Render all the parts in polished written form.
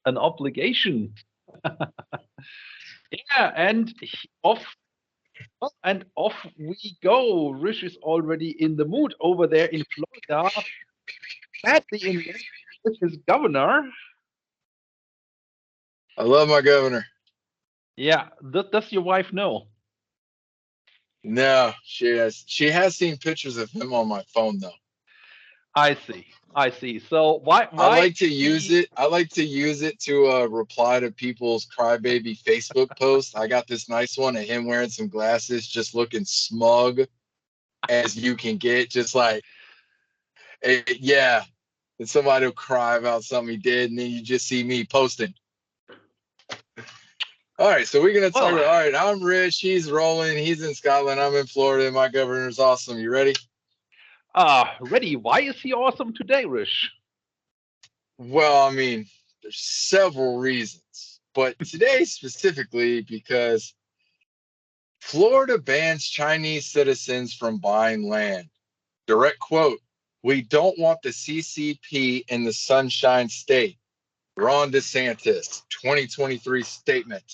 an obligation. Yeah, and off we go. Rish is already in the mood over there in Florida, badly in love with his governor. I love my governor. Yeah, does your wife know? No, she has seen pictures of him on my phone though. I see. I see. So why I why like to is use he? it. I like to use it to reply to people's crybaby Facebook posts. I got this nice one of him wearing some glasses, just looking smug as you can get. Just like, yeah. And somebody will cry about something he did, and then you just see me posting. All right, so we're gonna talk Well, about. All right, I'm Rich. He's Roland. He's in Scotland. I'm in Florida. And my governor's awesome. You ready? ready. Why is he awesome today, Rish? Well, I mean, there's several reasons, but today specifically because Florida bans Chinese citizens from buying land. Direct quote: "We don't want the CCP in the Sunshine State." Ron DeSantis, 2023 statement.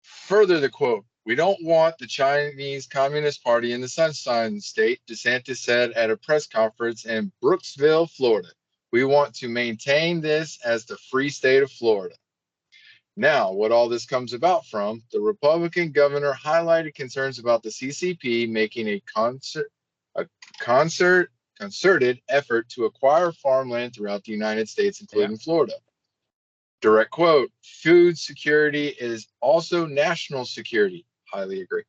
Further, the quote: "We don't want the Chinese Communist Party in the Sunshine State," DeSantis said at a press conference in Brooksville, Florida. "We want to maintain this as the free state of Florida." Now, what all this comes about from, the Republican governor highlighted concerns about the CCP making a concerted effort to acquire farmland throughout the United States, Yeah. including Florida. Direct quote: "Food security is also national security." Highly agree.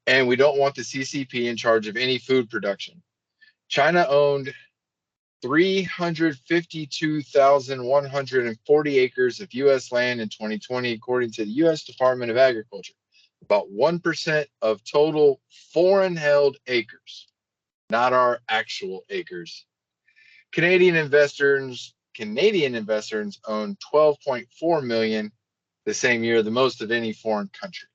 "And we don't want the CCP in charge of any food production." China owned 352,140 acres of U.S. land in 2020, according to the U.S. Department of Agriculture. About 1% of total foreign held acres, not our actual acres. Canadian investors own 12.4 million the same year, the most of any foreign country.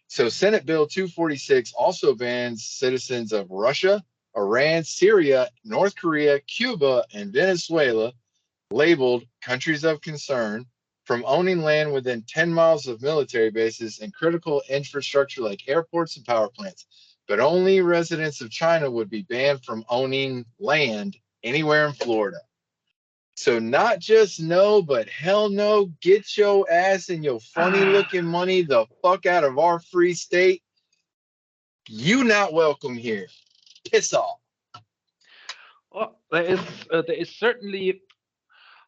So Senate Bill 246 also bans citizens of Russia, Iran, Syria, North Korea, Cuba, and Venezuela, labeled countries of concern, from owning land within 10 miles of military bases and critical infrastructure like airports and power plants. But only residents of China would be banned from owning land anywhere in Florida. So not just no, but hell no, get your ass and your funny looking money the fuck out of our free state. You not welcome here. Piss off. Well, there is certainly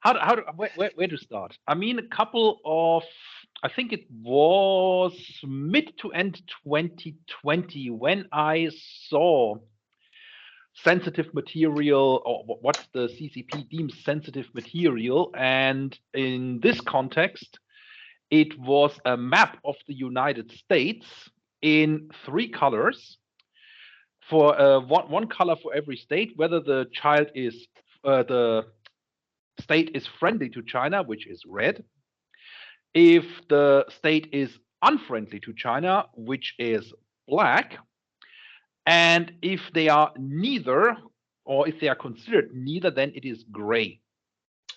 where to start? I mean, a couple of I think it was mid to end 2020 when I saw sensitive material, or what the CCP deems sensitive material, and in this context, it was a map of the United States in three colors, for one color for every state, whether the state is friendly to China, which is red, if the state is unfriendly to China, which is black, and if they are neither, or if they are considered neither, then it is gray.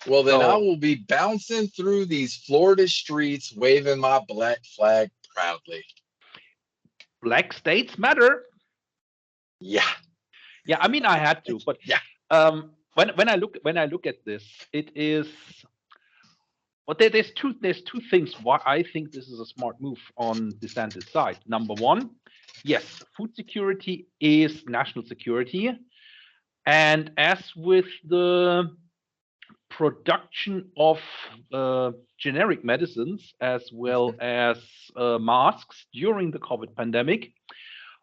Well, then I So will be bouncing through these Florida streets waving my black flag proudly. black states matter. Yeah. Yeah, I mean I had to, but Yeah. when I look at this, it is. But there's two things why I think this is a smart move on DeSantis' side. Number one, yes, food security is national security, and as with the production of generic medicines as well as masks during the COVID pandemic,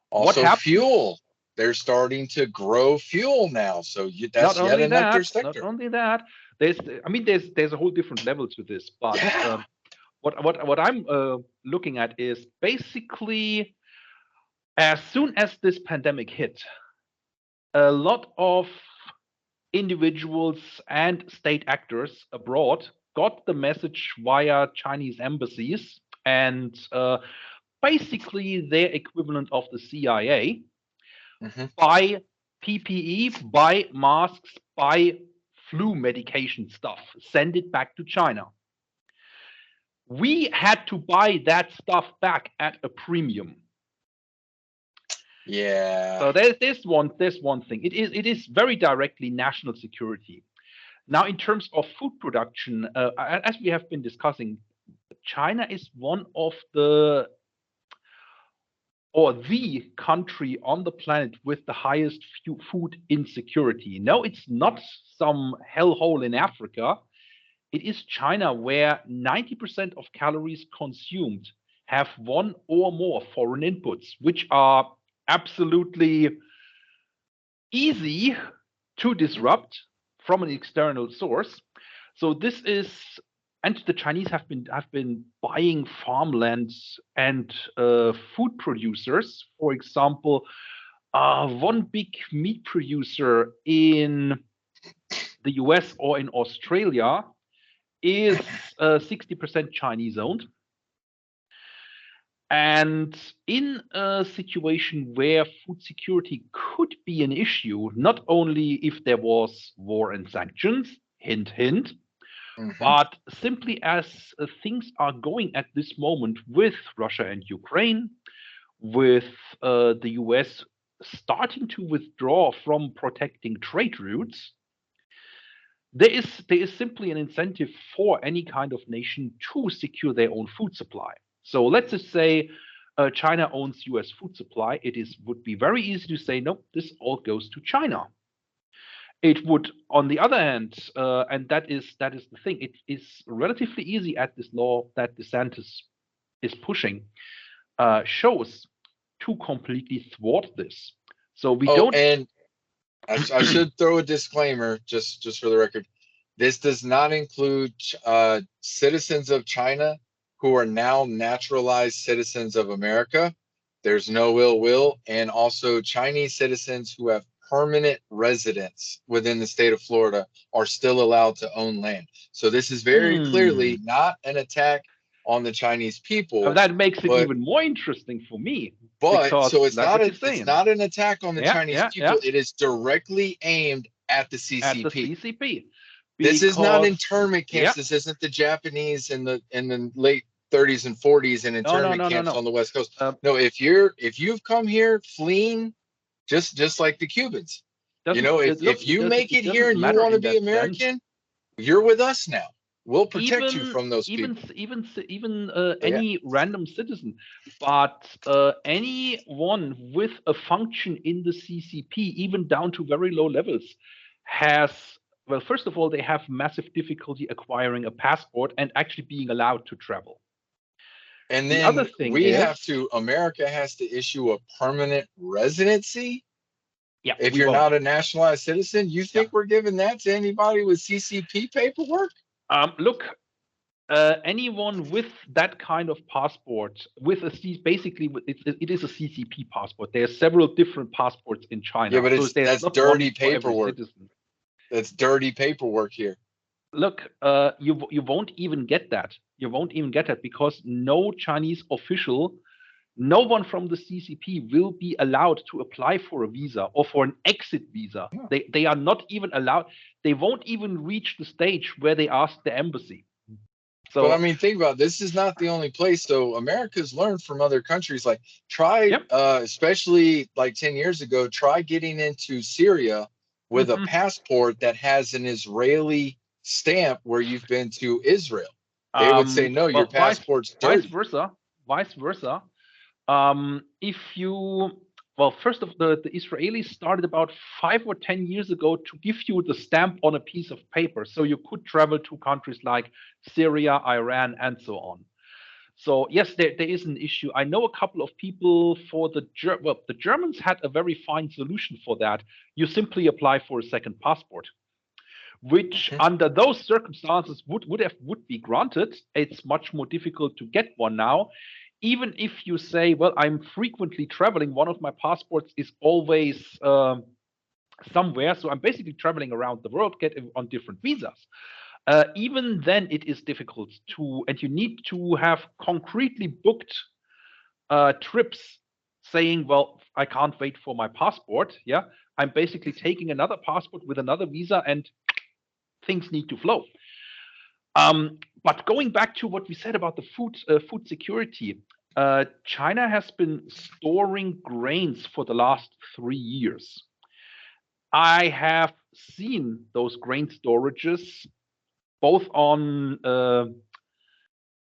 what Also, happened? fuel. They're starting to grow fuel now. So Not that's yet only another that, not sector. only that, there's I mean there's a whole different level to this, but Yeah. what I'm looking at is basically as soon as this pandemic hit, a lot of individuals and state actors abroad got the message via Chinese embassies and basically their equivalent of the CIA: Hmm. buy PPE, buy masks, buy flu medication stuff, send it back to China. we had to buy that stuff back at a premium. Yeah. So there's one thing. It is very directly national security. Now, in terms of food production, as we have been discussing, China is one of the or the country on the planet with the highest food insecurity. No, it's not some hellhole in Africa. It is China, where 90% of calories consumed have one or more foreign inputs, which are absolutely easy to disrupt from an external source. So this is, and the Chinese have been buying farmlands and food producers. For example, one big meat producer in the US or in Australia is 60% Chinese owned. And in a situation where food security could be an issue, not only if there was war and sanctions, hint, hint, but simply as things are going at this moment with Russia and Ukraine, with the US starting to withdraw from protecting trade routes, there is simply an incentive for any kind of nation to secure their own food supply. So let's just say China owns US food supply. Would be very easy to say, no, this all goes to China. It would, on the other hand, and that is the thing, it is relatively easy at this law that DeSantis is pushing, shows to completely thwart this. So we don't. And I should throw a disclaimer just for the record. This does not include citizens of China who are now naturalized citizens of America. There's no ill will, and also Chinese citizens who have permanent residence within the state of Florida are still allowed to own land. So this is very clearly not an attack on the Chinese people. That makes it even more interesting for me. But so it's like not an attack on the Chinese people. Yeah. It is directly aimed at the CCP. At the CCP. This is not internment camps. This isn't the Japanese in the late 30s and 40s and internment camps on the West Coast. No, if you've come here fleeing, just like the Cubans, if you make it here and you want to be American, you're with us now. We'll protect you from those people. Even any random citizen, but anyone with a function in the CCP, even down to very low levels, has. Well, first of all, they have massive difficulty acquiring a passport and actually being allowed to travel. And then the other thing America has to issue a permanent residency. Yeah. If you're not a nationalized citizen, you think we're giving that to anybody with CCP paperwork? Look, anyone with that kind of passport, basically it is a CCP passport. There are several different passports in China. Yeah, but that's dirty paperwork. That's dirty paperwork here. Look, you won't even get that. You won't even get that because no Chinese official, no one from the CCP will be allowed to apply for a visa or for an exit visa. Yeah. They are not even allowed. They won't even reach the stage where they ask the embassy. So, but I mean, think about it. This is not the only place. So America's learned from other countries. Like especially like 10 years ago, try getting into Syria with a passport that has an Israeli stamp where you've been to Israel. They would say, no, your passport's dirty. Vice versa. First of the Israelis started about 5 or 10 years ago to give you the stamp on a piece of paper, so you could travel to countries like Syria, Iran, and so on. So yes, there is an issue. I know a couple of people the Germans had a very fine solution for that. You simply apply for a second passport, which under those circumstances would be granted. It's much more difficult to get one now. Even if you say, well, I'm frequently traveling, one of my passports is always somewhere, so I'm basically traveling around the world, getting on different visas. Even then, it is difficult and you need to have concretely booked trips saying, well, I can't wait for my passport. Yeah, I'm basically taking another passport with another visa and things need to flow. But going back to what we said about the food security, China has been storing grains for the last 3 years. I have seen those grain storages both on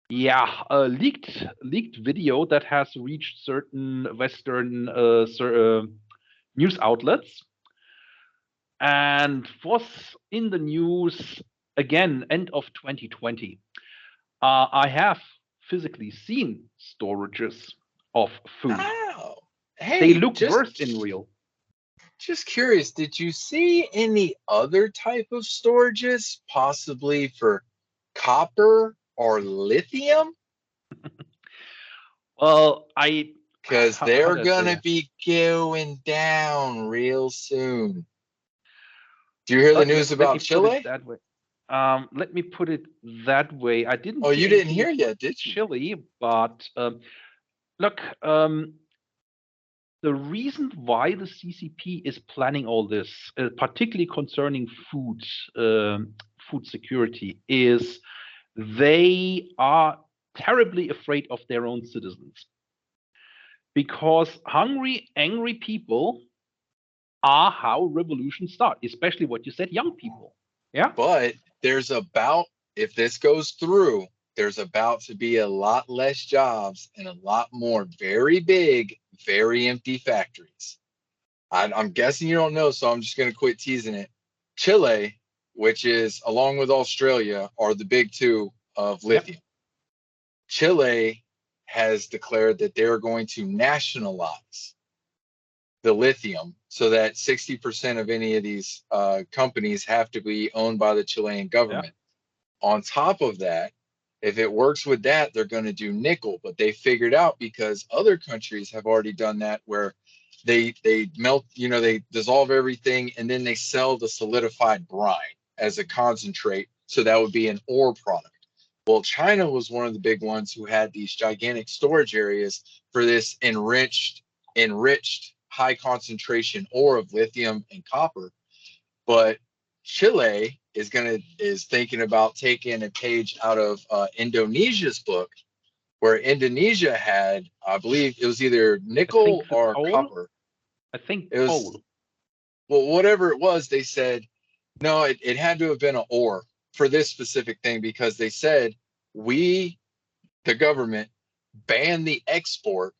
leaked video that has reached certain Western news outlets, and was in the news again end of 2020. I have physically seen storages of food. Oh, They hey, look worse in real. just curious, did you see any other type of storages, possibly for copper or lithium? Well, Because how they're do I say gonna it? be going down real soon. Do you hear the news Let me about put it Chile? that way. Let me put it that way. I didn't Oh, see you didn't anything hear about yet, did you? Chile, but look, the reason why the CCP is planning all this, particularly concerning food security, is they are terribly afraid of their own citizens, because hungry, angry people are how revolutions start, especially what you said, young people. Yeah. But if this goes through, there's about to be a lot less jobs and a lot more very big, very empty factories. I'm guessing you don't know, so I'm just going to quit teasing it. Chile, which is along with Australia, are the big two of Yep. lithium. Chile has declared that they're going to nationalize the lithium so that 60% of any of these companies have to be owned by the Chilean Yeah. government. On top of that, if it works with that, they're going to do nickel. But they figured out, because other countries have already done that, where they melt, they dissolve everything and then they sell the solidified brine as a concentrate. So that would be an ore product. Well, China was one of the big ones who had these gigantic storage areas for this enriched high concentration ore of lithium and copper. But Chile is thinking about taking a page out of Indonesia's book, where Indonesia had, I believe it was either I think nickel the or coal. copper. I think It was, coal. well, whatever it was, they said no, it had to have been an ore for this specific thing, because they said we, the government, banned the export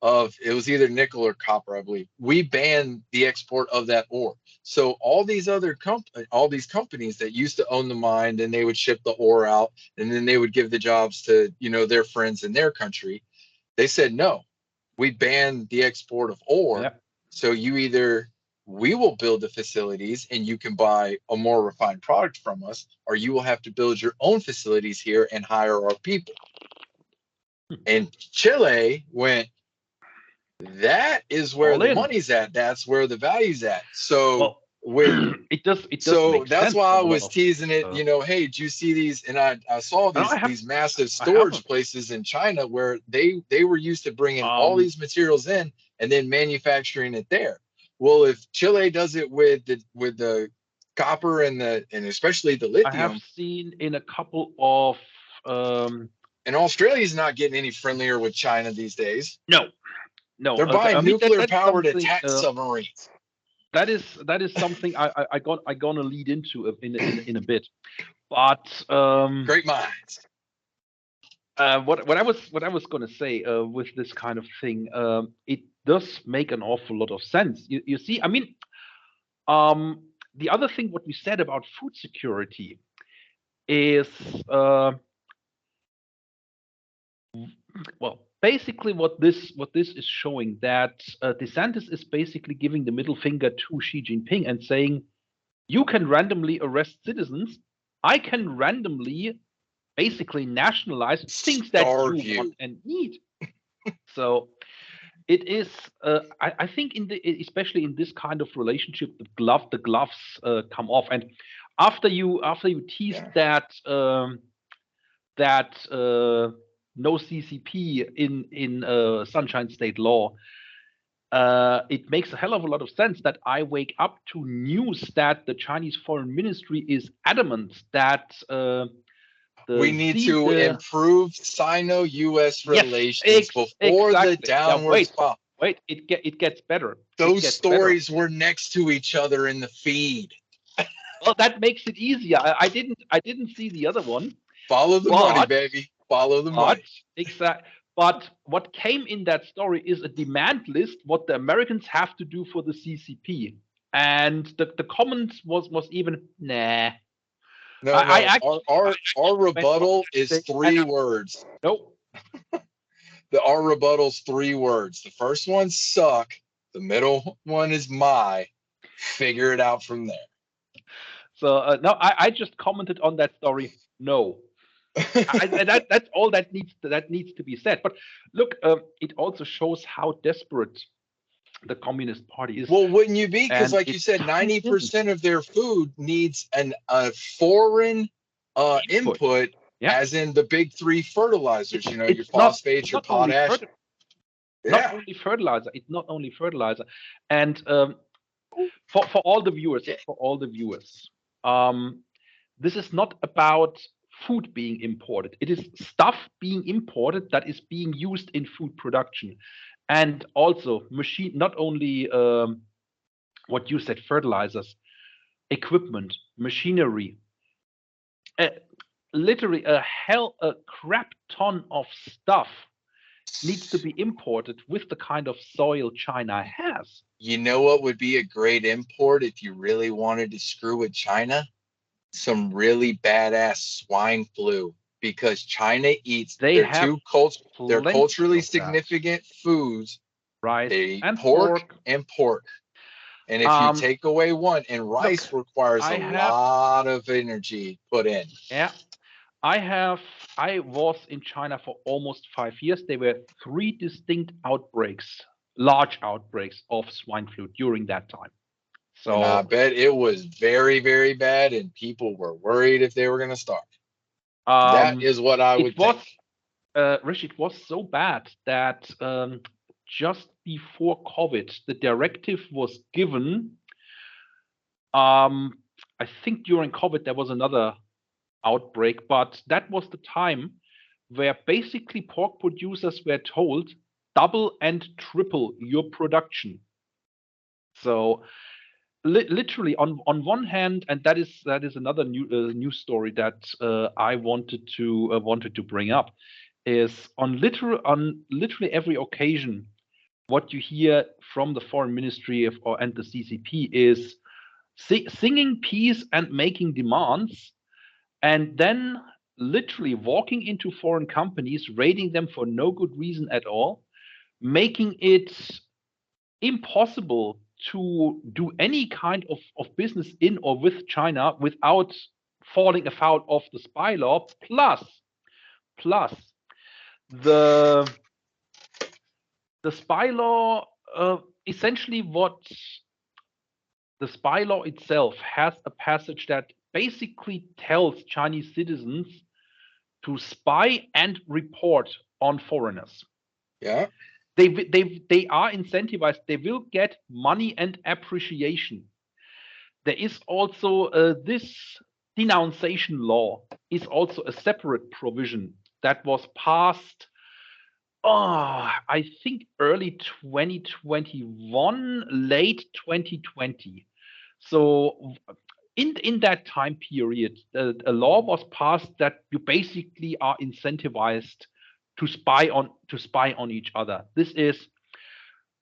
of, it was either nickel or copper, I believe. We banned the export of that ore. So all these companies that used to own the mine, and they would ship the ore out, and then they would give the jobs to their friends in their country. They said no, we banned the export of ore. Yeah. So we will build the facilities and you can buy a more refined product from us, or you will have to build your own facilities here and hire our people. And Chile went, that is where All the in. money's at. That's where the value's at. So Well, with it does so make that's sense why I from a lot was of. teasing it. Uh, Hey, did you see these? And I saw no, these massive I storage haven't. places in China where they were used to bringing all Um, these materials in and then manufacturing it there. Well, if Chile does it with the copper and especially the I have lithium, seen in a couple of. Um, and Australia's not getting any friendlier with China these days. no, no. They're I buying mean nuclear that's powered something. attack submarines. That is something I gonna lead into in a bit. But Great minds. what I was gonna say with this kind of thing, it does make an awful lot of sense. You see, I mean, the other thing what we said about food security is well, basically what this is showing, that DeSantis is basically giving the middle finger to Xi Jinping and saying, you can randomly arrest citizens, I can randomly basically nationalize things that you Starve want you. and need. So it is, I think, especially in this kind of relationship, the gloves come off. And after you teased Yeah. that no CCP in Sunshine State law, it makes a hell of a lot of sense that I wake up to news that the Chinese Foreign Ministry is adamant that We need to improve Sino-U.S. yes, relations before the exactly. Yeah, downward spiral. wait, it gets better. Those stories were next to each other in the feed. Well, that makes it easier. I didn't see the other one. Follow the money, baby. Follow the money. Exactly. But what came in that story is a demand list, what the Americans have to do for the CCP. And the comment was even, nah. No, our rebuttal is 3 words. Nope. Our rebuttal's 3 words. The first one, suck. The middle one is figure it out from there. So no, I just commented on that story. No, that's all that needs to be said. But look, it also shows how desperate the Communist Party is. Well, wouldn't you be? Because, like you said, 90% of their food needs a foreign input, as in the big 3 fertilizers. Your phosphate, your potash. Not only fertilizer. It's not only fertilizer, and for all the viewers, this is not about food being imported. It is stuff being imported that is being used in food production, and also not only what you said, fertilizers, equipment, machinery. Literally a crap ton of stuff needs to be imported with the kind of soil China has. You know what would be a great import if you really wanted to screw with China? Some really badass swine flu, because China eats their culturally significant foods. Rice they eat and pork and pork. And if you take away one, and rice requires a lot of energy put in. Yeah. I was in China for almost 5 years. There were 3 distinct outbreaks, large outbreaks of swine flu during that time. So, and I bet it was very, very bad, and people were worried if they were going to starve. That is what I would think. Rish, it was so bad that just before COVID, the directive was given. I think during COVID there was another outbreak, but that was the time where basically pork producers were told double and triple your production. So literally on one hand, and that is another news story that I wanted to bring up, is on literally every occasion what you hear from the foreign ministry and the CCP is singing peace and making demands, and then literally walking into foreign companies, raiding them for no good reason at all, making it impossible to do any kind of business in or with China without falling afoul of the spy law, plus the spy law, essentially what the spy law itself has a passage that basically tells Chinese citizens to spy and report on foreigners. Yeah. They are incentivized. They will get money and appreciation. There is also this denunciation law is also a separate provision that was passed, I think early 2021, late 2020. So in that time period, a law was passed that you basically are incentivized to spy on each other. This is,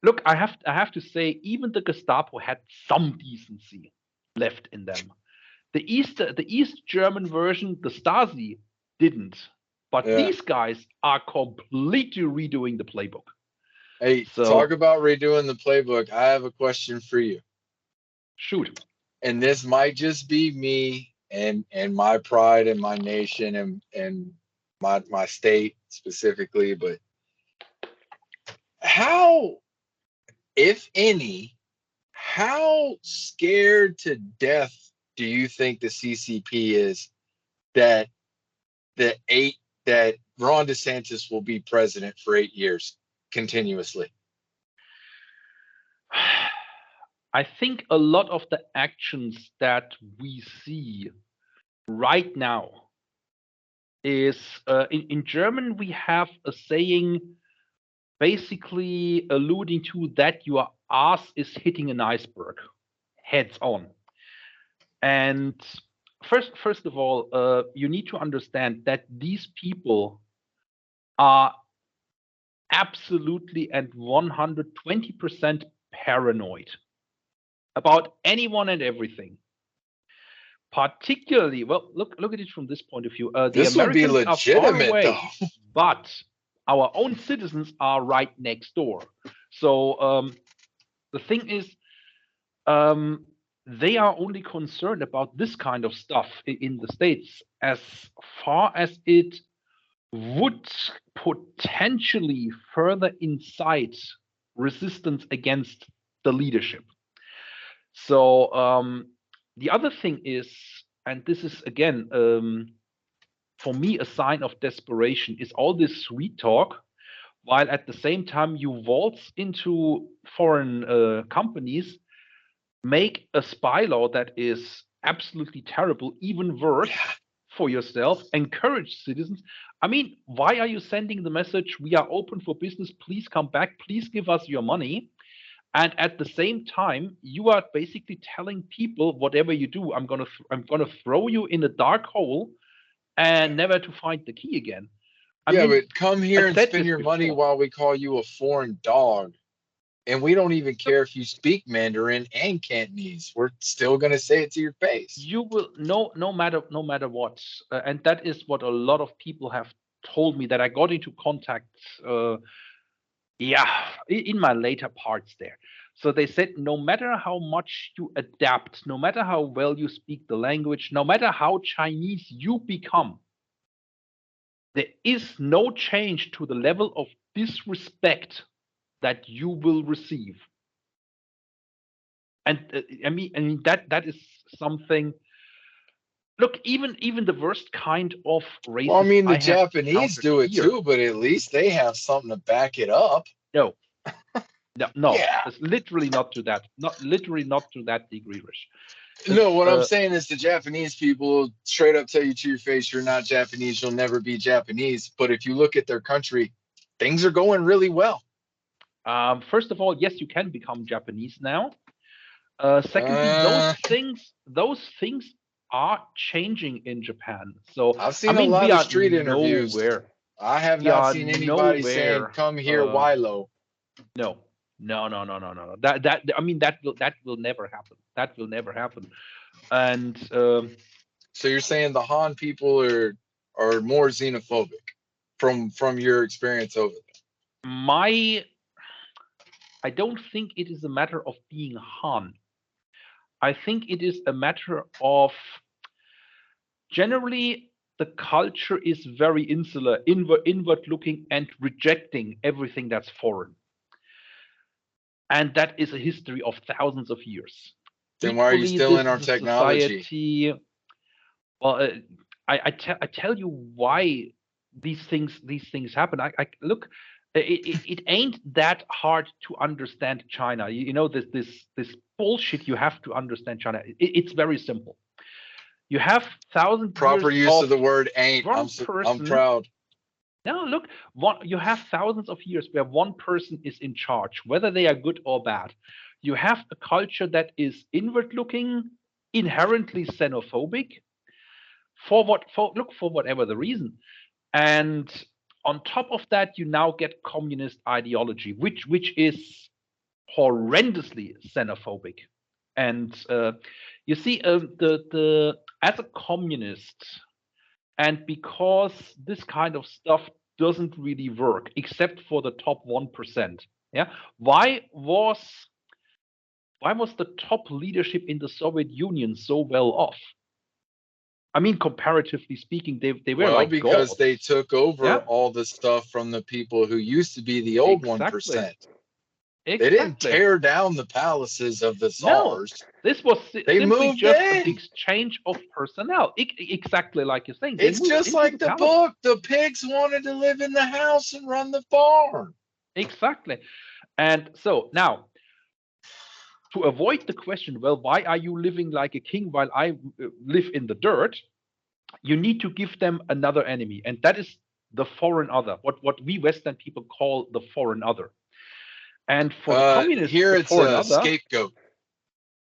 look, I have to say, even the Gestapo had some decency left in them. The East German version, the Stasi, didn't. But these guys are completely redoing the playbook. Hey, talk about redoing the playbook. I have a question for you. Shoot. And this might just be me and my pride and my nation and my state specifically, but how, if any, how scared to death do you think the CCP is that Ron DeSantis will be president for 8 years continuously? I think a lot of the actions that we see right now is in German we have a saying basically alluding to that your ass is hitting an iceberg heads on. And first of all, you need to understand that these people are absolutely and 120% paranoid about anyone and everything. Particularly, well, look at it from this point of view. The This would be Americans are far legitimate, though. away, but our own citizens are right next door. So the thing is, they are only concerned about this kind of stuff in the States as far as it would potentially further incite resistance against the leadership. So the other thing is, and this is again for me a sign of desperation, is all this sweet talk, while at the same time you waltz into foreign companies, make a spy law that is absolutely terrible, even worse for yourself, encourage citizens. I mean, why are you sending the message, we are open for business, please come back, please give us your money? And at the same time, you are basically telling people, whatever you do, I'm gonna throw you in a dark hole and never to find the key again. I Yeah, mean, but come I here and said spend this your money before. while we call you a foreign dog. And we don't even care if you speak Mandarin and Cantonese. We're still going to say it to your face. You will no matter what, and that is what a lot of people have told me that I got into contact. Yeah, in my later parts there. So they said no matter how much you adapt, no matter how well you speak the language, no matter how Chinese you become, there is no change to the level of disrespect that you will receive. And I mean that is something. Look, even the worst kind of Well, I racist mean, the I have Japanese encountered do it here. too, but at least they have something to back it up. No, no, Yeah. it's literally not to that, not literally not to that degree, Rich. No, It's what I'm saying is the Japanese people straight up tell you to your face, you're not Japanese, you'll never be Japanese. But if you look at their country, things are going really well. first of all, yes, you can become Japanese now. Secondly, Uh, those things are changing in Japan. So I've I seen a mean, lot of street interviews. I have we not are seen anybody saying, nowhere. come here, Wilo. No, no. That I mean that will never happen. That will never happen. And So you're saying the Han people are more xenophobic from your experience over my I don't think it is a matter of being Han. I think it is a matter of generally the culture is very insular, inward looking, and rejecting everything that's foreign. And that is a history of thousands of years. there? Then why are you Equally, still this in our is a technology? society. Well, I tell you why these things happen. I look, it ain't that hard to understand China. You know this bullshit. You have to understand China. It's very simple. You have thousand Proper years use of of the word ain't. one I'm person. proud. No, look, you have thousands of years where one person is in charge, whether they are good or bad. You have a culture that is inward looking, inherently xenophobic, for whatever the reason. And on top of that, you now get communist ideology, which is horrendously xenophobic. And you see, the as a communist, and because this kind of stuff doesn't really work except for the top 1%. Yeah, why was the top leadership in the Soviet Union so well off? I mean, comparatively speaking, they were Well, like because they gods. took over Yeah, all the stuff from the people who used to be the old exactly, 1%. They didn't exactly. tear down the palaces of the No, czars. this was They simply moved just an in. exchange of personnel. Exactly like you're saying, they It's moved just into the like the palaces. book. The pigs wanted to live in the house and run the farm. Exactly. And so now, to avoid the question, well, why are you living like a king while I live in the dirt? you need to give them another enemy, and that is the foreign other, what we Western people call the foreign other. And for the communists, Here the it's foreign a other, scapegoat.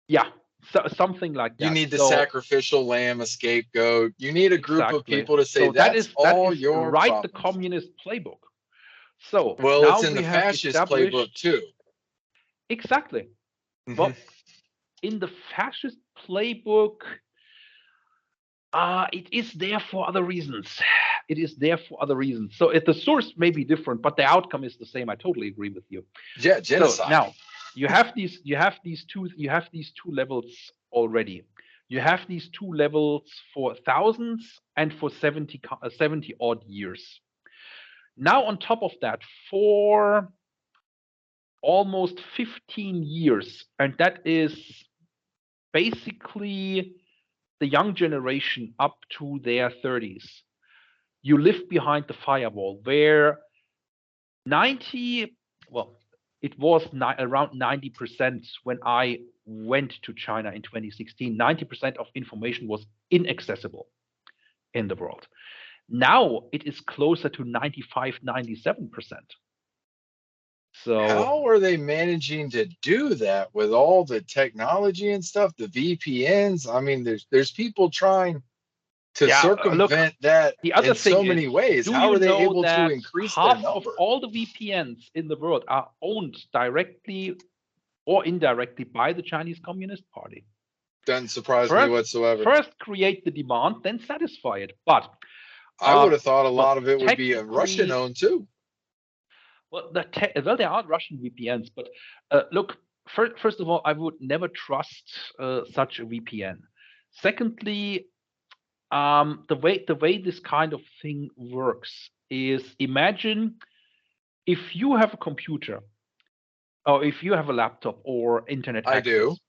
yeah, so, something like You that. need the So sacrificial lamb, a scapegoat. You need a group of exactly. people to say So that that's is all your right the problems. communist playbook. So Well, it's now in we the have fascist playbook established too. exactly. Hmm. Well, in the fascist playbook, it is there for other reasons. It is there for other reasons. So if the source may be different, but the outcome is the same. I totally agree with you. Yeah, So genocide. now you have these two levels already. You have these two levels for thousands and for 70 odd years. Now on top of that, for almost 15 years, and that is basically the young generation up to their 30s, you live behind the firewall where 90, well, it was around 90% when I went to China in 2016. 90% of information was inaccessible in the world. Now it is closer to 95, 97%. So, How are they managing to do that with all the technology and stuff, the VPNs? I mean, there's people trying to yeah, look, circumvent that the other in thing so is, many ways. do How you are they know able to that increase their half of number? all the VPNs in the world are owned directly or indirectly by the Chinese Communist Party? Doesn't surprise me First, whatsoever. first create the demand, then satisfy it. But I would have thought a well, lot of it would be a Russian technically, owned too. well, there are Russian VPNs, but look, first of all, I would never trust such a VPN. Secondly, the way this kind of thing works is, imagine if you have a computer or if you have a laptop or internet I do. access,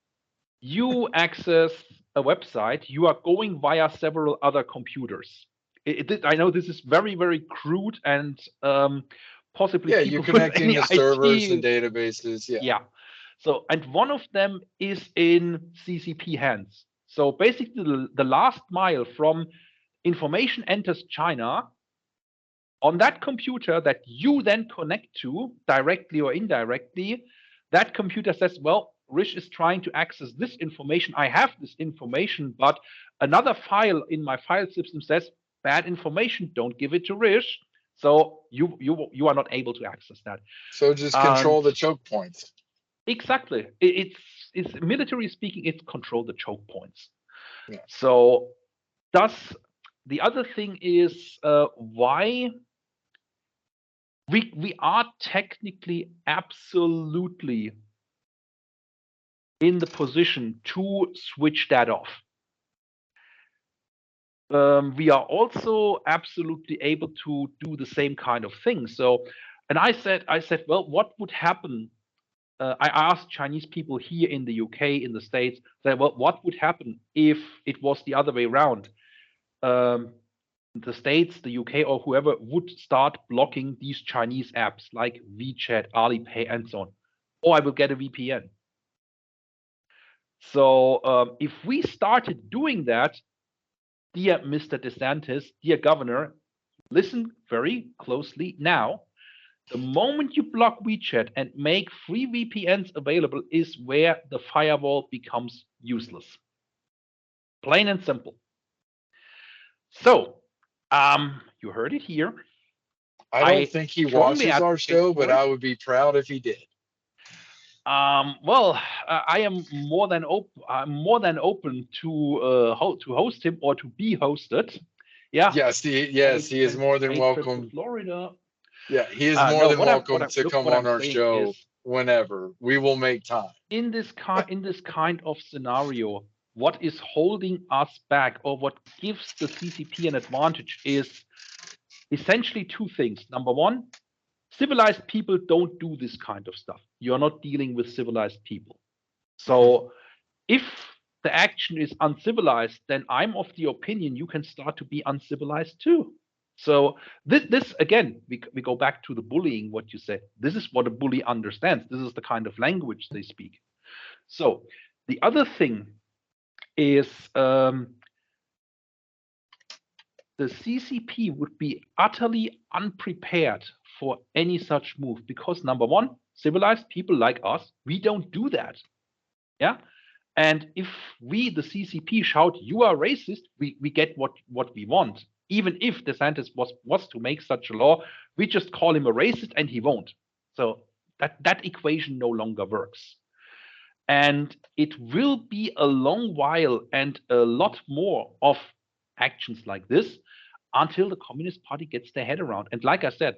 you access a website, you are going via several other computers. I know this is very, very crude, and possibly Yeah, you're people with connecting any to servers and IT, databases. Yeah, yeah. So, and one of them is in CCP hands. So basically, the last mile from information enters China on that computer that you then connect to directly or indirectly. That computer says, well, Rish is trying to access this information. I have this information, but another file in my file system says bad information. Don't give it to Rish. So you are not able to access that. so just And control the choke points. exactly, it's military speaking, it's control the choke points. Yeah, So thus the other thing is why we are technically absolutely in the position to switch that off. We are also absolutely able to do the same kind of thing. So, and I said, well, what would happen? I asked Chinese people here in the UK, in the States, that, well, what would happen if it was the other way around? Um, the States, the UK, or whoever would start blocking these Chinese apps like WeChat, Alipay, and so on. Or I will get a VPN. So if we started doing that, dear Mr. DeSantis, dear Governor, listen very closely now. The moment you block WeChat and make free VPNs available is where the firewall becomes useless. Plain and simple. So, you heard it here. I don't I think he strongly watches our advocate show, but for it. I would be proud if he did. Well, I am more than open. I'm more than open to to host him or to be hosted. Yeah, Yes, he is more than a trip to welcome. Florida. Yeah, he is more No, than welcome to look, come what I'm on our saying is, show whenever. We will make time. in this kind of scenario, what is holding us back, or what gives the CCP an advantage, is essentially two things. Number one, civilized people don't do this kind of stuff. You're not dealing with civilized people. So if the action is uncivilized, then I'm of the opinion you can start to be uncivilized too. So this again, we go back to the bullying, what you said. This is what a bully understands. This is the kind of language they speak. So the other thing is the CCP would be utterly unprepared for any such move because number one, civilized people like us, we don't do that. Yeah. And if we, the CCP, shout, "You are racist," we get what we want. Even if DeSantis was to make such a law, we just call him a racist and he won't. So that equation no longer works. And it will be a long while and a lot more of actions like this until the Communist Party gets their head around. And like I said,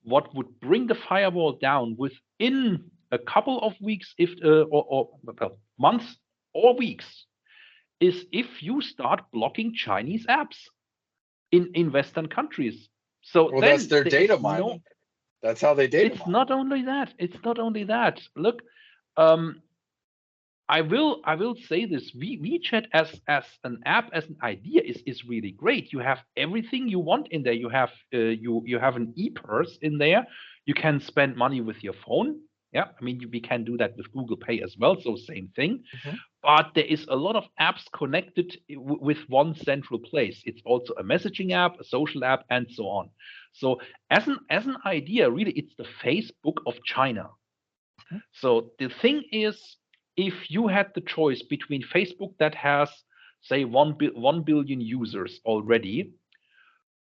what would bring the firewall down within a couple of weeks, if or well, months or weeks, is if you start blocking Chinese apps in Western countries. So Well, that's then their there is data no. mining. That's how they data It's mine. not only that. It's not only that. Look, um, I will say this. WeChat as an app, as an idea is really great. You have everything you want in there. You have you have an e-purse in there. You can spend money with your phone. Yeah, I mean we can do that with Google Pay as well. So same thing. Mhm. But there is a lot of apps connected with one central place. It's also a messaging app, a social app, and so on. So as an idea, really, it's the Facebook of China. So the thing is, if you had the choice between Facebook that has, say, 1 billion users already,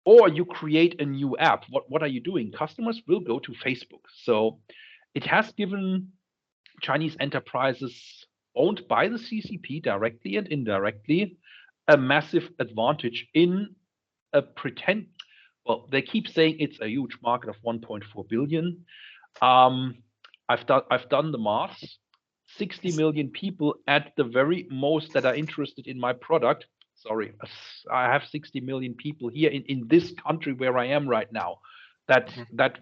or you create a new app, what are you doing? Customers will go to Facebook. So it has given Chinese enterprises owned by the CCP directly and indirectly a massive advantage in a pretend. Well, they keep saying it's a huge market of 1.4 billion. Um, I've done the math. 60 million people at the very most that are interested in my product. Sorry, I have 60 million people here in this country where I am right now that Mhm. that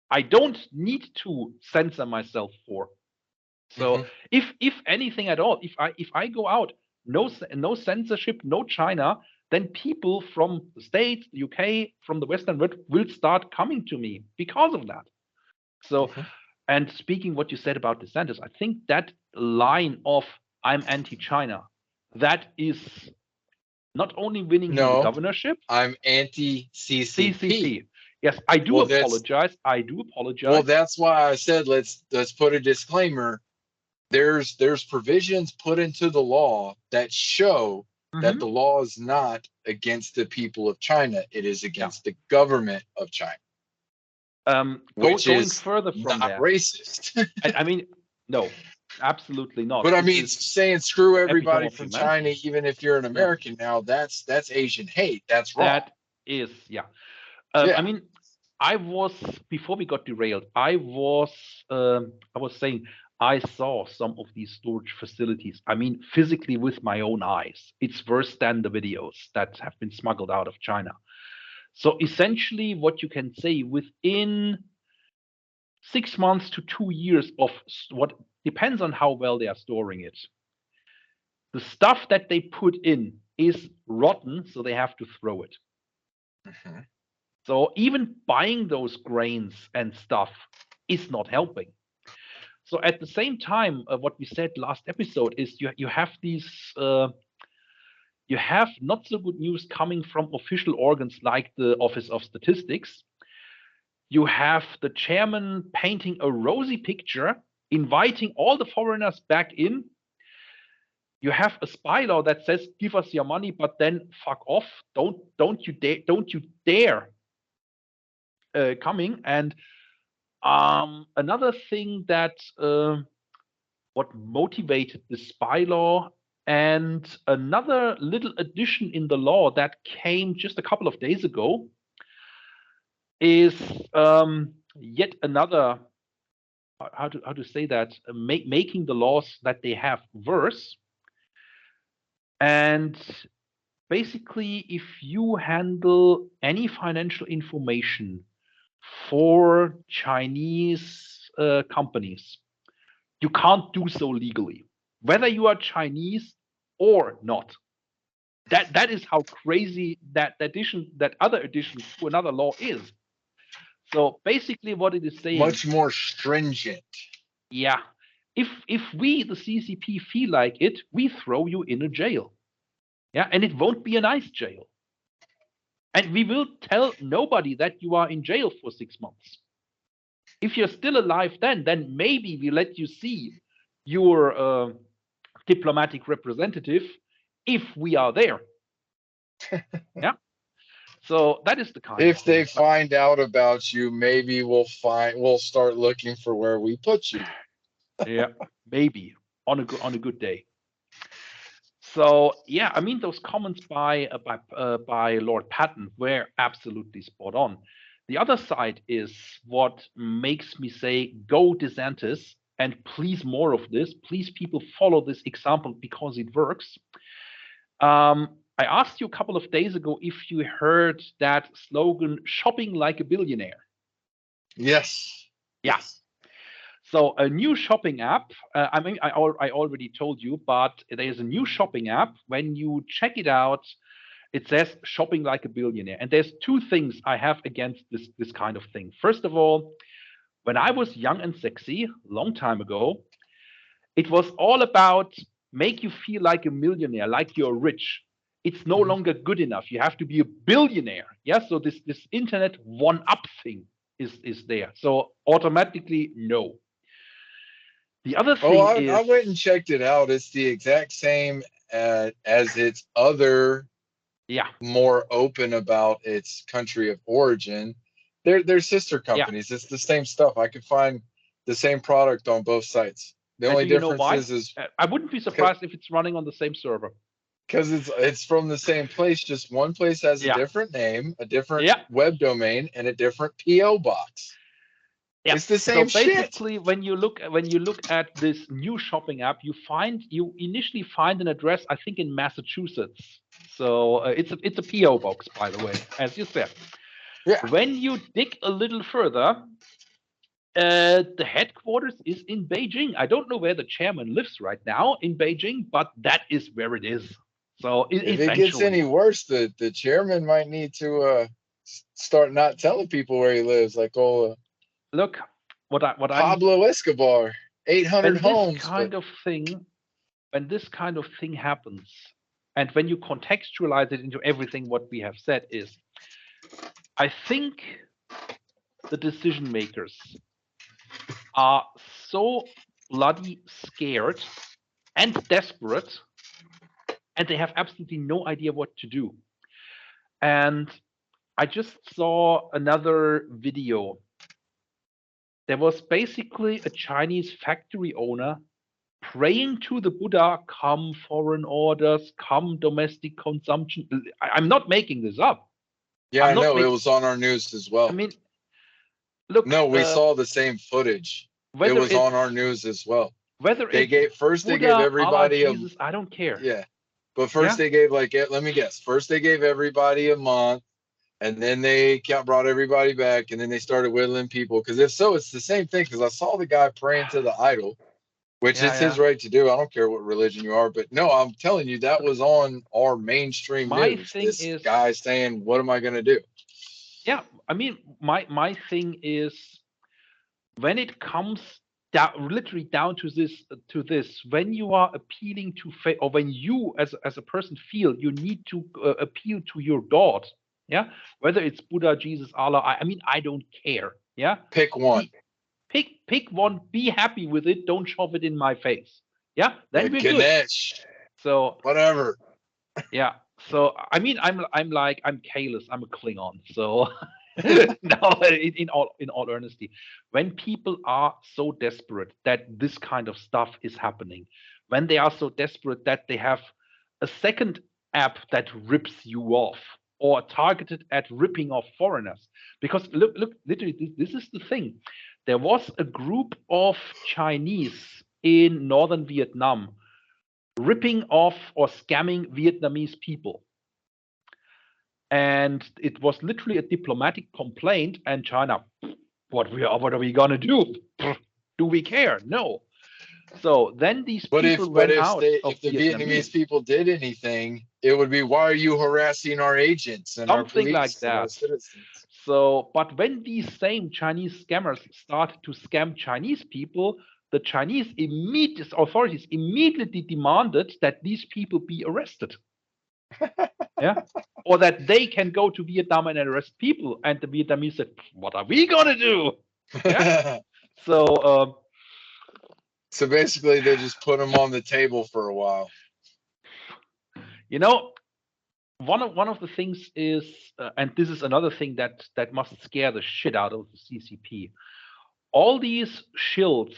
I don't need to censor myself for. So Mhm. if anything at all, if I go out, no censorship, no China, then people from the States, the UK, from the Western world will start coming to me because of that. So, Mhm. and speaking what you said about DeSantis, I think that line of "I'm anti-China," that is not only winning him the No, governorship, I'm anti CCP. CCP. Yes, I do Well, that's apologize. I do well, apologize. that's why I said let's put a disclaimer. There's provisions put into the law that show that the Hmm. law is not against the people of China. It is Yeah. against the government of China, which Going is further from not there, racist. I mean, no, absolutely not. But I It mean, is saying screw the epitome everybody of from China, humanity. even if you're an Yeah, American now, that's Asian hate. That's wrong. that is, yeah. I Yeah. mean, I was before we got derailed. I was saying I saw some of these storage facilities. I mean, physically with my own eyes. It's worse than the videos that have been smuggled out of China. So essentially, what you can say within 6 months to 2 years of what depends on how well they are storing it. The stuff that they put in is rotten, so they have to throw it. Mhm. So even buying those grains and stuff is not helping. So at the same time, what we said last episode is you have these you have not so good news coming from official organs like the Office of Statistics. You have the chairman painting a rosy picture, inviting all the foreigners back in. You have a spy law that says give us your money, but then fuck off. Don't you dare coming. And another thing that what motivated the spy law and another little addition in the law that came just a couple of days ago is yet another how to say that making the laws that they have worse. And basically, if you handle any financial information for Chinese companies, you can't do so legally, whether you are Chinese or not. That is how crazy that other addition to another law is. So basically, what it is saying, Much more stringent. yeah, if we the CCP feel like it, we throw you in a jail. Yeah, and it won't be a nice jail. And we will tell nobody that you are in jail for 6 months. If you're still alive then maybe we let you see your diplomatic representative if we are there. Yeah. So that is the kind of If thing. they find out about you, maybe we'll start looking for where we put you. Yeah, maybe on a good day. So yeah, I mean those comments by Lord Patton were absolutely spot on. The other side is what makes me say, go DeSantis, and please more of this. Please, people, follow this example because it works. I asked you a couple of days ago if you heard that slogan, shopping like a billionaire. Yes. Yeah. Yes. So a new shopping app, I mean, I already told you, but there is a new shopping app. When you check it out, it says shopping like a billionaire. And there's two things I have against this kind of thing. First of all, when I was young and sexy, long time ago, it was all about make you feel like a millionaire, like you're rich. It's no Mhm. longer good enough. You have to be a billionaire. Yeah. So this internet one up thing is there. So automatically no. The other Oh, thing I is, went and checked it out. It's the exact same as its other yeah, more open about its country of origin. They're sister yeah. companies. It's the same stuff. I could find the same product on both sites. The And only do you know difference why? is I wouldn't be surprised if it's running on the same server. because it's from the same place. Just one place has a Yeah, different name, a different yeah, web domain, and a different PO box. yeah. It's the So same shit. basically, when you look at this new shopping app, you initially find an address, I think, in Massachusetts. So it's a PO box, by the way, as you said. Yeah. When you dig a little further, the headquarters is in Beijing. I don't know where the chairman lives right now in Beijing, but that is where it is. So If it gets eventually, any worse, the chairman might need to start not telling people where he lives, like old look, what I'm Pablo Escobar, 800 when this homes, but kind of thing when this kind of thing happens, and when you contextualize it into everything what we have said is, I think the decision makers are so bloody scared and desperate, and they have absolutely no idea what to do. And I just saw another video. There was basically a Chinese factory owner praying to the Buddha, come foreign orders, come domestic consumption. I'm not making this up. yeah, I'm I not know it making, was on our news as I well. mean, look, No, we saw the same footage. It whether was it's on our news as well. whether They it's gave first they gave Buddha, Allah, everybody a Jesus, I don't care. yeah, but first Yeah, they gave like let me guess. First they gave everybody a month, and then they brought everybody back, and then they started whittling people. Because if so, it's the same thing. Because I saw the guy praying to the idol, which yeah, is his yeah. right to do. I don't care what religion you are, but no, I'm telling you that Look, was on our mainstream my news. thing This is, guy saying, "What am I going to do?" yeah, I mean, my thing is when it comes down, literally down to this, when you are appealing to faith, or when you as a person feel you need to appeal to your God, yeah, whether it's Buddha, Jesus, Allah, I mean, I don't care. Yeah, Pick one. be, pick one, be happy with it, don't shove it in my face. Yeah, then we're good. Ganesh, So whatever. yeah. So I mean, I'm Kalis. I'm a Klingon. So no, in all honesty, when people are so desperate that this kind of stuff is happening, when they are so desperate that they have a second app that rips you off or targeted at ripping off foreigners, because look, literally, this is the thing. There was a group of Chinese in northern Vietnam ripping off or scamming Vietnamese people. And it was literally a diplomatic complaint. And China, what are we gonna do? Do we care? No. So then these But people if but ran if out they of if the Vietnamese Vietnamese, people did anything, it would be why are you harassing our agents and our something like police and our that. citizens? So, but when these same Chinese scammers started to scam Chinese people, the Chinese immediate authorities immediately demanded that these people be arrested. Yeah. Or that they can go to Vietnam and arrest people, and the Vietnamese said, "What are we gonna do?" Yeah. So So basically, they just put them on the table for a while. you know, one of the things is, and this is another thing that must scare the shit out of the CCP. All these shills,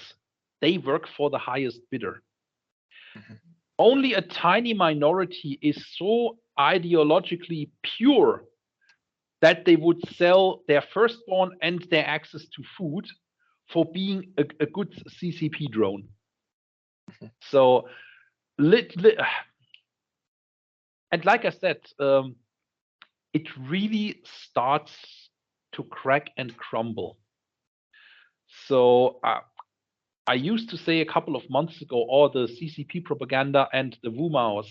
they work for the highest bidder. Only a tiny minority is so ideologically pure that they would sell their firstborn and their access to food for being a good CCP drone. So, and like I said, it really starts to crack and crumble. So, I used to say a couple of months ago, all the CCP propaganda and the Wumaos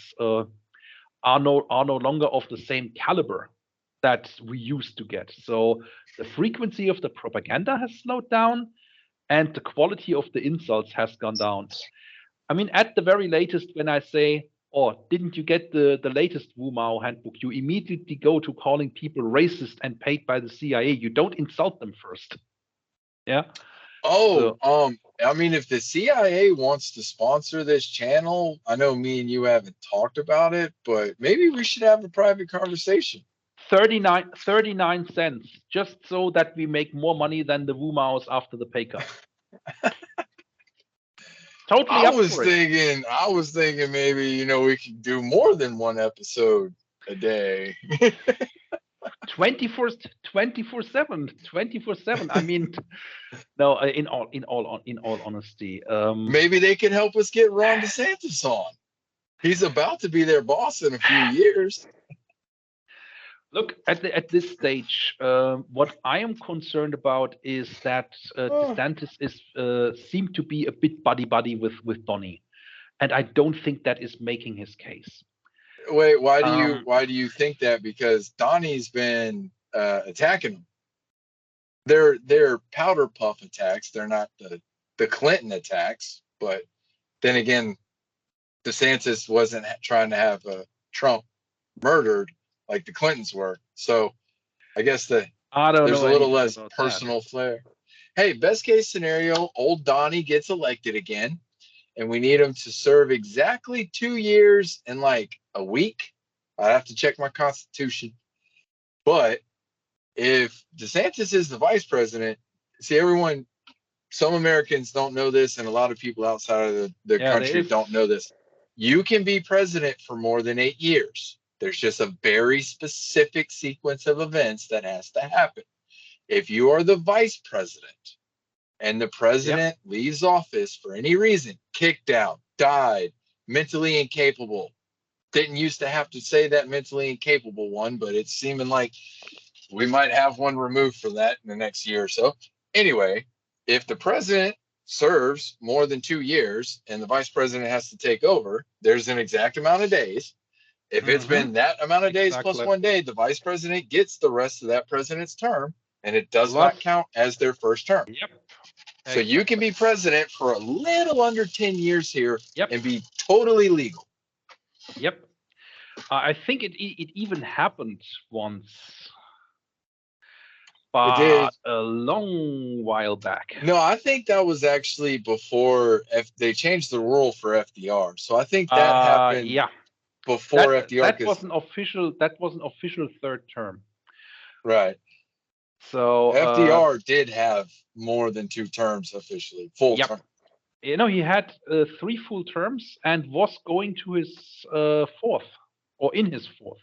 are no longer of the same caliber that we used to get. So the frequency of the propaganda has slowed down, and the quality of the insults has gone down. I mean, at the very latest, when I say, "Oh, didn't you get the latest Wu Mao handbook?" You immediately go to calling people racist and paid by the CIA. You don't insult them first. Yeah. Oh, So I mean, if the CIA wants to sponsor this channel, I know me and you haven't talked about it, but maybe we should have a private conversation. 39 cents, just so that we make more money than the Wu Maos after the pay cut. Totally I up was for it. thinking, I was thinking maybe, we could do more than one episode a day. 24/7, 24/7. I mean, no, in all honesty, Maybe they could help us get Ron DeSantis on. He's about to be their boss in a few years. look at this stage. What I am concerned about is that Oh, DeSantis is seem to be a bit buddy buddy with Donny, and I don't think that is making his case. wait, why do you Um, why do you think that? Because Donnie's been attacking them. They're powder puff attacks. They're not the Clinton attacks. But then again, DeSantis wasn't trying to have Trump murdered like the Clintons were. So I guess I don't there's know a little anything less about that. personal flair. Hey, best case scenario, old Donnie gets elected again, and we need him to serve exactly 2 years and like a week. I have to check my constitution. But if DeSantis is the vice president, see, some Americans don't know this, and a lot of people outside of the Yeah, there country is. don't know this. You can be president for more than 8 years. There's just a very specific sequence of events that has to happen. If you are the vice president and the Yeah. president leaves office for any reason, kicked out, died, mentally incapable, didn't used to have to say that mentally incapable one, but it's seeming like we might have one removed for that in the next year or so. Anyway, if the president serves more than 2 years and the vice president has to take over, there's an exact amount of days. If it's Mm-hmm. been that amount of days plus Exactly. 1 day, the vice president gets the rest of that president's term, and it does Plus. not count as their first term. Yep. So you can Exactly. be president for a little under 10 years here Yep. and be totally legal. Yep. I think it even happened once, It did. but a long while back. No, I think that was actually before they changed the rule for FDR. So I think that happened Yeah. before That FDR that was because an official. That was an official third term. right. So FDR did have more than 2 terms officially, full yep. term. He had 3 full terms and was going to his fourth, or in his fourth.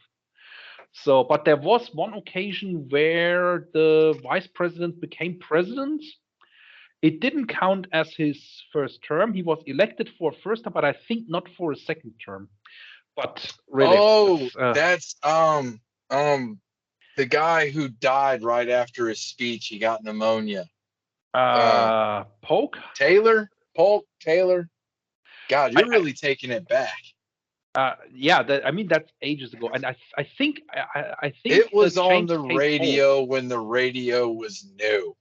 So, but there was one occasion where the vice president became president. It didn't count as his first term. He was elected for a first term, but I think not for a second term. But really, Oh, it's that's the guy who died right after his speech. He got pneumonia. Polk. Taylor, Polk Taylor. God, I, you're really taking it back. yeah, I mean that's ages ago, and I think It was on James the K. Polk. radio when the radio was new.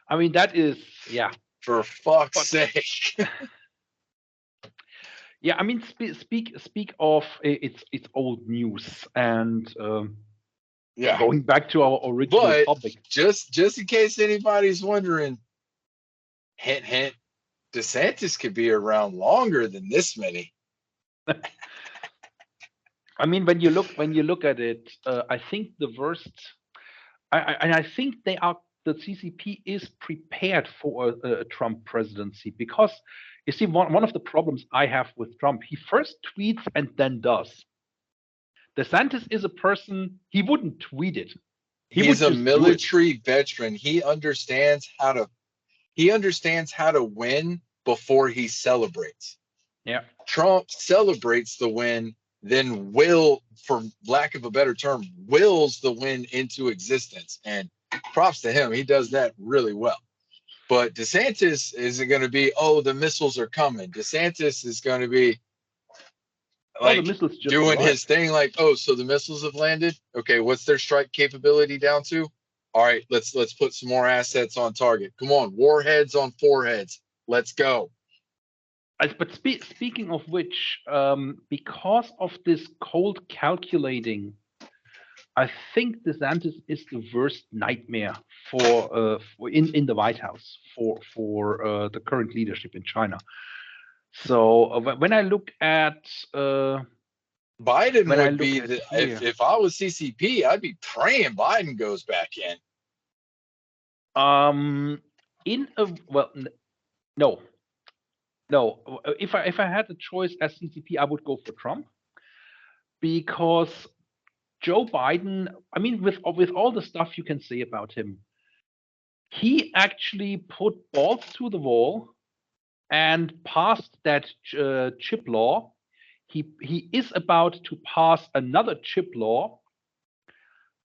I mean that is, yeah, For fuck's but sake. Yeah, I mean, speak of it's old news, and Yeah. going back to our original But topic. just in case anybody's wondering, hint hint, DeSantis could be around longer than this many. I mean, when you look at it, I think the worst. And I think the CCP is prepared for a Trump presidency because you see one of the problems I have with Trump, he first tweets and then does. DeSantis is a person, he wouldn't tweet it. He He's would a just do it. military veteran. He understands how to win before he celebrates. Yeah. Trump celebrates the win, then for lack of a better term, wills the win into existence. And props to him. He does that really well. But DeSantis isn't going to be, oh, the missiles are coming. DeSantis is going to be Oh, the like missiles just doing his arrived. thing, like, oh, so the missiles have landed. Okay, what's their strike capability down to? All right, let's put some more assets on target. Come on, warheads on foreheads. Let's go. But speaking of which, because of this cold calculating, I think DeSantis is the worst nightmare for in the White House for the current leadership in China. So when I look at Biden when I would look be at the here, if I was CCP, I'd be praying Biden goes back in. um, in a well, no, no. If I had the choice as CCP, I would go for Trump because Joe Biden. I mean, with all the stuff you can say about him, he actually put balls to the wall and passed that chip law. He is about to pass another chip law,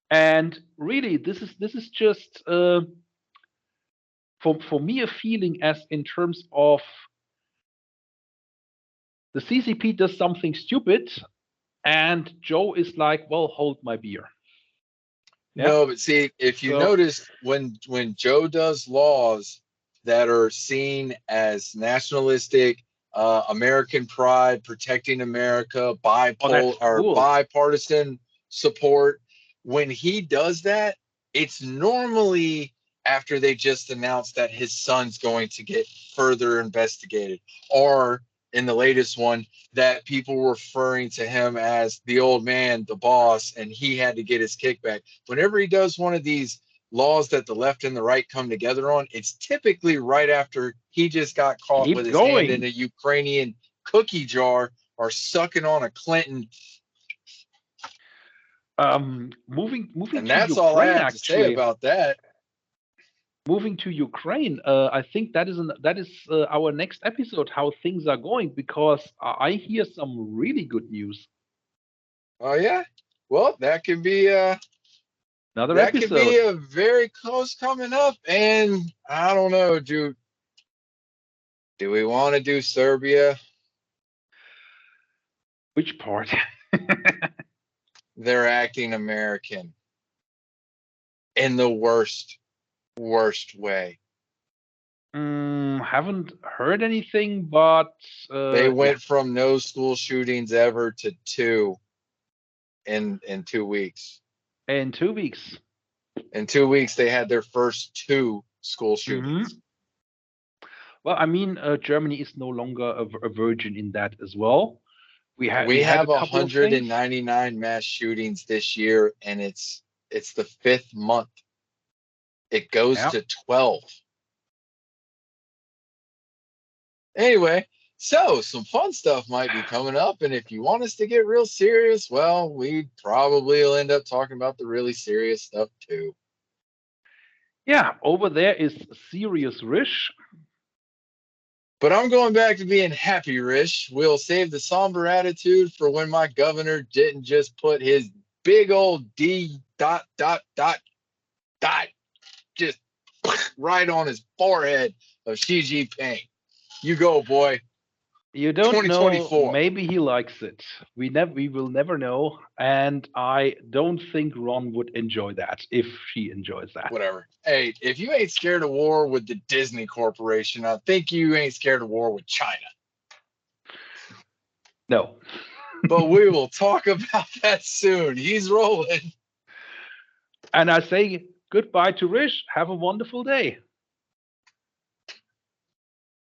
and really, this is just for me a feeling as in terms of the CCP does something stupid, and Joe is like, well, hold my beer. Yeah. No, but see, if you So notice when Joe does laws that are seen as nationalistic, American pride, protecting America, oh, that's cool. bipartisan support, when he does that, it's normally after they just announced that his son's going to get further investigated, or in the latest one, that people were referring to him as the old man, the boss, and he had to get his kickback. Whenever he does one of these laws that the left and the right come together on, it's typically right after he just got caught with Keep his hand in going. a Ukrainian cookie jar or sucking on a Clinton. Moving And to that's all I Ukraine, have to say actually. about that. Moving to Ukraine, I think that is our next episode. How things are going because I hear some really good news. Oh yeah. Well, Another that could be episode. a very close coming up. And I don't know, do we want to do Serbia? Which part? They're acting American in the worst way. Haven't heard anything, but They yeah, went from no school shootings ever to two in 2 weeks. in 2 weeks. In 2 weeks, they had their first two school hmm shootings. Well, I mean, Germany is no longer a virgin in that as well. We We had a have couple of things. 199 mass shootings this year, and it's the fifth month. It goes Yeah. to 12. Anyway, so some fun stuff might be coming up, and if you want us to get real serious, well, we probably will end up talking about the really serious stuff too. Yeah, over there is serious Rish. But I'm going back to being happy, Rish. We'll save the somber attitude for when my governor didn't just put his big old D dot just right on his forehead of Xi Jinping. You go, boy. You don't know. 2024. Maybe he likes it. We will never know. And I don't think Ron would enjoy that if she enjoys that. Whatever. Hey, if you ain't scared of war with the Disney Corporation, I think you ain't scared of war with China. No. But we will talk about that soon. He's rolling. And I say goodbye to Rish. Have a wonderful day.